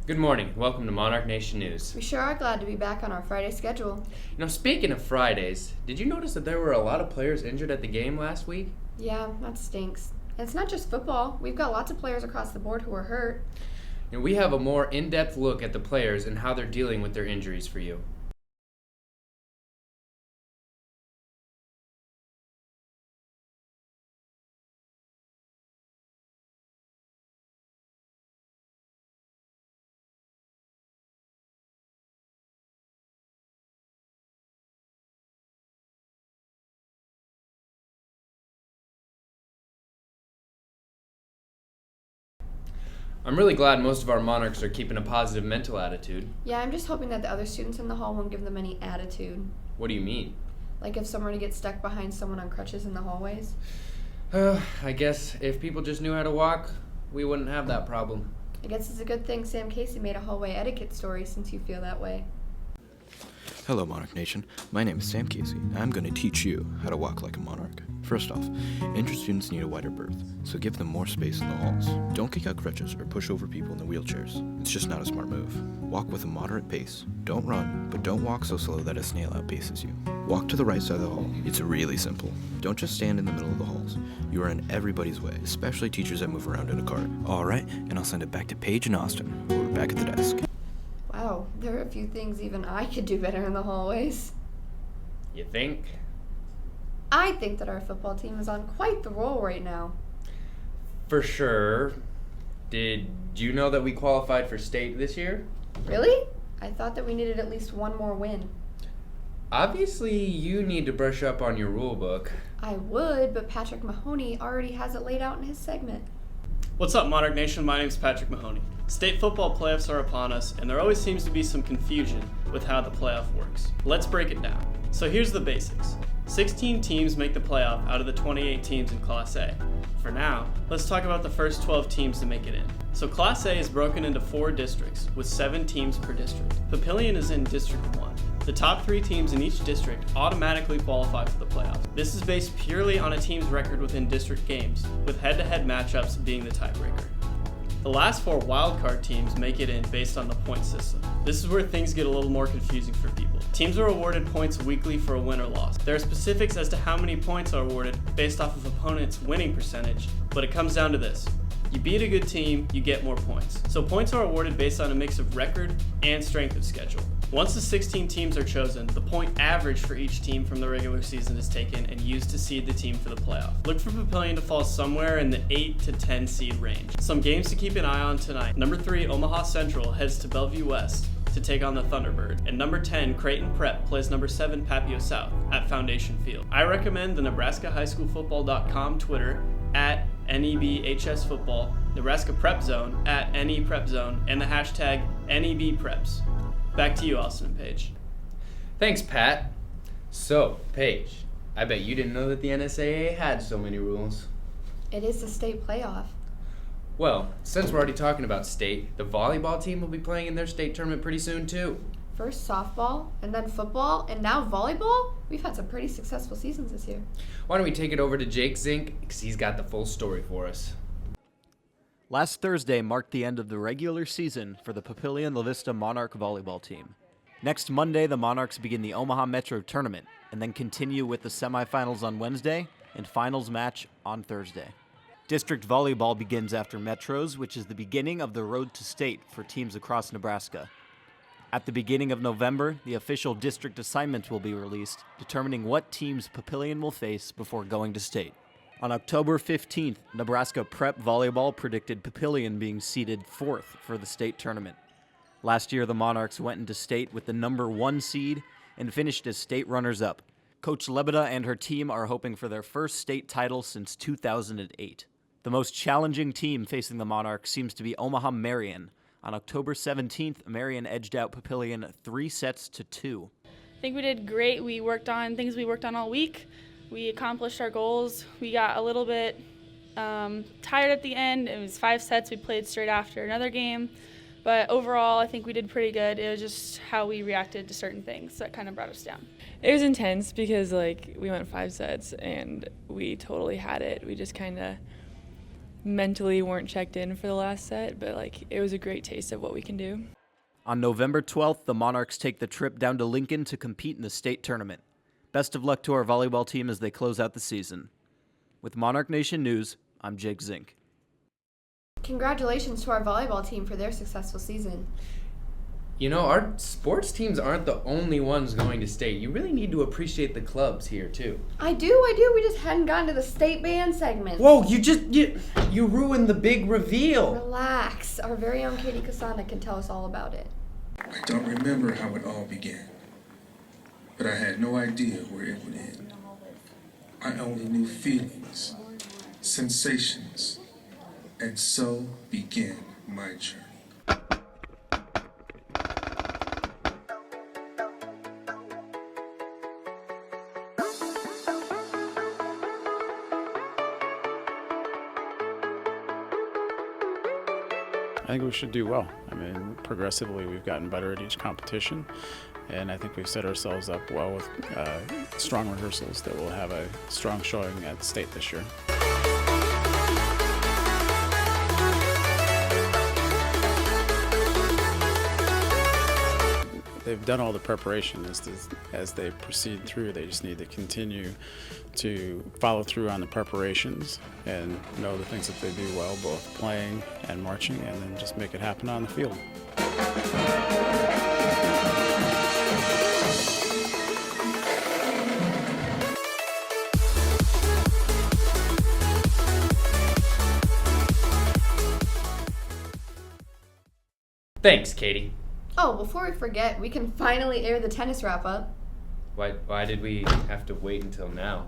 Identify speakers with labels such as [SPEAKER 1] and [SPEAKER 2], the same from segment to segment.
[SPEAKER 1] Good morning. Welcome to Monarch Nation News.
[SPEAKER 2] We sure are glad to be back on our Friday schedule.
[SPEAKER 1] Speaking of Fridays, did you notice that there were a lot of players injured at the game last week?
[SPEAKER 2] Yeah, that stinks. And it's not just football. We've got lots of players across the board who are hurt.
[SPEAKER 1] We have a more in-depth look at the players and how they're dealing with their injuries for you. I'm really glad most of our Monarchs are keeping a positive mental attitude.
[SPEAKER 2] Yeah, I'm just hoping that the other students in the hall won't give them any attitude.
[SPEAKER 1] What do you mean?
[SPEAKER 2] Like if someone were to get stuck behind someone on crutches in the hallways.
[SPEAKER 1] I guess if people just knew how to walk, we wouldn't have that problem.
[SPEAKER 2] I guess it's a good thing Sam Casey made a hallway etiquette story since you feel that way.
[SPEAKER 3] Hello, Monarch Nation. My name is Sam Casey. I'm going to teach you how to walk like a monarch. First off, injured students need a wider berth, so give them more space in the halls. Don't kick out crutches or push over people in the wheelchairs. It's just not a smart move. Walk with a moderate pace. Don't run, but don't walk so slow that a snail outpaces you. Walk to the right side of the hall. It's really simple. Don't just stand in the middle of the halls. You are in everybody's way, especially teachers that move around in a cart. All right, and I'll send it back to Paige and Austin, who are back at the desk.
[SPEAKER 2] Wow, there are a few things even I could do better in the hallways.
[SPEAKER 1] You think?
[SPEAKER 2] I think that our football team is on quite the roll right now.
[SPEAKER 1] For sure. Did you know that we qualified for state this year?
[SPEAKER 2] Really? I thought that we needed at least one more win.
[SPEAKER 1] Obviously, you need to brush up on your rule book.
[SPEAKER 2] I would, but Patrick Mahoney already has it laid out in his segment.
[SPEAKER 4] What's up, Monarch Nation? My name's Patrick Mahoney. State football playoffs are upon us, and there always seems to be some confusion with how the playoff works. Let's break it down. So here's the basics. 16 teams make the playoff out of the 28 teams in Class A. For now, let's talk about the first 12 teams to make it in. So Class A is broken into 4 districts, with 7 teams per district. Papillion is in District 1. The top 3 teams in each district automatically qualify for the playoffs. This is based purely on a team's record within district games, with head-to-head matchups being the tiebreaker. The last 4 wildcard teams make it in based on the point system. This is where things get a little more confusing for people. Teams are awarded points weekly for a win or loss. There are specifics as to how many points are awarded based off of opponent's winning percentage, but it comes down to this. You beat a good team, you get more points. So points are awarded based on a mix of record and strength of schedule. Once the 16 teams are chosen, the point average for each team from the regular season is taken and used to seed the team for the playoff. Look for Papillion to fall somewhere in the 8 to 10 seed range. Some games to keep an eye on tonight. Number 3, Omaha Central heads to Bellevue West to take on the Thunderbird. And number 10, Creighton Prep plays number 7, Papio South at Foundation Field. I recommend the NebraskaHighSchoolFootball.com Twitter at NEBHS Football, Nebraska Prep Zone at NE Prep Zone, and the hashtag NEBPreps. Back to you, Austin and Paige.
[SPEAKER 1] Thanks, Pat. So, Paige, I bet you didn't know that the NSAA had so many rules.
[SPEAKER 2] It is the state playoff.
[SPEAKER 1] Well, since we're already talking about state, the volleyball team will be playing in their state tournament pretty soon, too.
[SPEAKER 2] First softball, and then football, and now volleyball? We've had some pretty successful seasons this year.
[SPEAKER 1] Why don't we take it over to Jake Zink, because he's got the full story for us.
[SPEAKER 5] Last Thursday marked the end of the regular season for the Papillion La Vista Monarch volleyball team. Next Monday, the Monarchs begin the Omaha Metro tournament and then continue with the semifinals on Wednesday and finals match on Thursday. District volleyball begins after Metros, which is the beginning of the road to state for teams across Nebraska. At the beginning of November, the official district assignment will be released, determining what teams Papillion will face before going to state. On October 15th, Nebraska Prep Volleyball predicted Papillion being seeded 4th for the state tournament. Last year, the Monarchs went into state with the number 1 seed and finished as state runners-up. Coach Lebeda and her team are hoping for their first state title since 2008. The most challenging team facing the Monarchs seems to be Omaha Marion. On October 17th, Marion edged out Papillion 3-2.
[SPEAKER 6] I think we did great. We worked on things we worked on all week. We accomplished our goals. We got a little bit tired at the end. It was 5 sets. We played straight after another game. But overall, I think we did pretty good. It was just how we reacted to certain things that kind of brought us down.
[SPEAKER 7] It was intense because, we went 5 sets and we totally had it. We just kind of mentally weren't checked in for the last set, but it was a great taste of what we can do.
[SPEAKER 5] On November 12th, the Monarchs take the trip down to Lincoln to compete in the state tournament. Best of luck to our volleyball team as they close out the season. With Monarch Nation News, I'm Jake Zink.
[SPEAKER 2] Congratulations to our volleyball team for their successful season.
[SPEAKER 1] You know, our sports teams aren't the only ones going to state. You really need to appreciate the clubs here, too.
[SPEAKER 2] I do. We just hadn't gotten to the state band segment.
[SPEAKER 1] Whoa, you ruined the big reveal.
[SPEAKER 2] Relax. Our very own Katie Kasana can tell us all about it.
[SPEAKER 8] I don't remember how it all began, but I had no idea where it would end. I only knew feelings, sensations, and so began my journey.
[SPEAKER 9] I think we should do well. I mean, progressively we've gotten better at each competition, and I think we've set ourselves up well with strong rehearsals that will have a strong showing at state this year. They've done all the preparation as they proceed through. They just need to continue to follow through on the preparations and know the things that they do well, both playing and marching, and then just make it happen on the field.
[SPEAKER 1] Thanks, Katie.
[SPEAKER 2] Oh, before we forget, we can finally air the tennis wrap-up.
[SPEAKER 1] Why did we have to wait until now?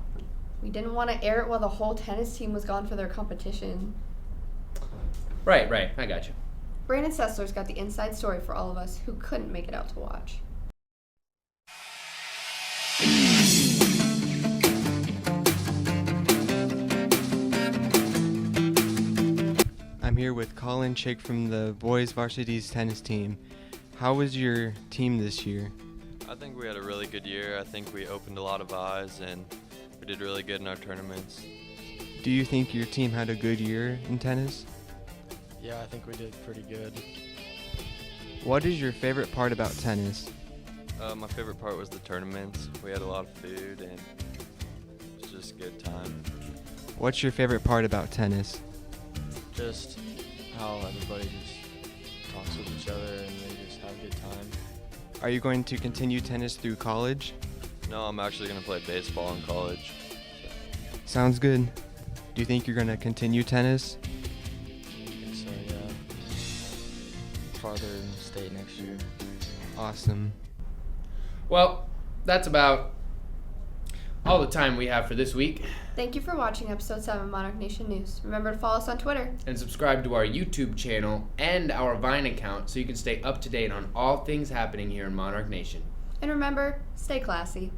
[SPEAKER 2] We didn't want to air it while the whole tennis team was gone for their competition.
[SPEAKER 1] Right, I got you.
[SPEAKER 2] Brandon Sessler's got the inside story for all of us who couldn't make it out to watch.
[SPEAKER 10] I'm here with Colin Chick from the boys varsity's tennis team. How was your team this year?
[SPEAKER 11] I think we had a really good year. I think we opened a lot of eyes and we did really good in our tournaments.
[SPEAKER 10] Do you think your team had a good year in tennis?
[SPEAKER 12] Yeah, I think we did pretty good.
[SPEAKER 10] What is your favorite part about tennis?
[SPEAKER 11] My favorite part was the tournaments. We had a lot of food and it was just a good time.
[SPEAKER 10] What's your favorite part about tennis?
[SPEAKER 12] Just how everybody just talks with each other and they just have a good time.
[SPEAKER 10] Are you going to continue tennis through college?
[SPEAKER 11] No, I'm actually going to play baseball in college.
[SPEAKER 10] Sounds good. Do you think you're going to continue tennis?
[SPEAKER 12] I think so, yeah. Farther in state next year.
[SPEAKER 10] Awesome.
[SPEAKER 1] Well, that's about all the time we have for this week.
[SPEAKER 2] Thank you for watching episode 7 of Monarch Nation News. Remember to follow us on Twitter.
[SPEAKER 1] And subscribe to our YouTube channel and our Vine account so you can stay up to date on all things happening here in Monarch Nation.
[SPEAKER 2] And remember, stay classy.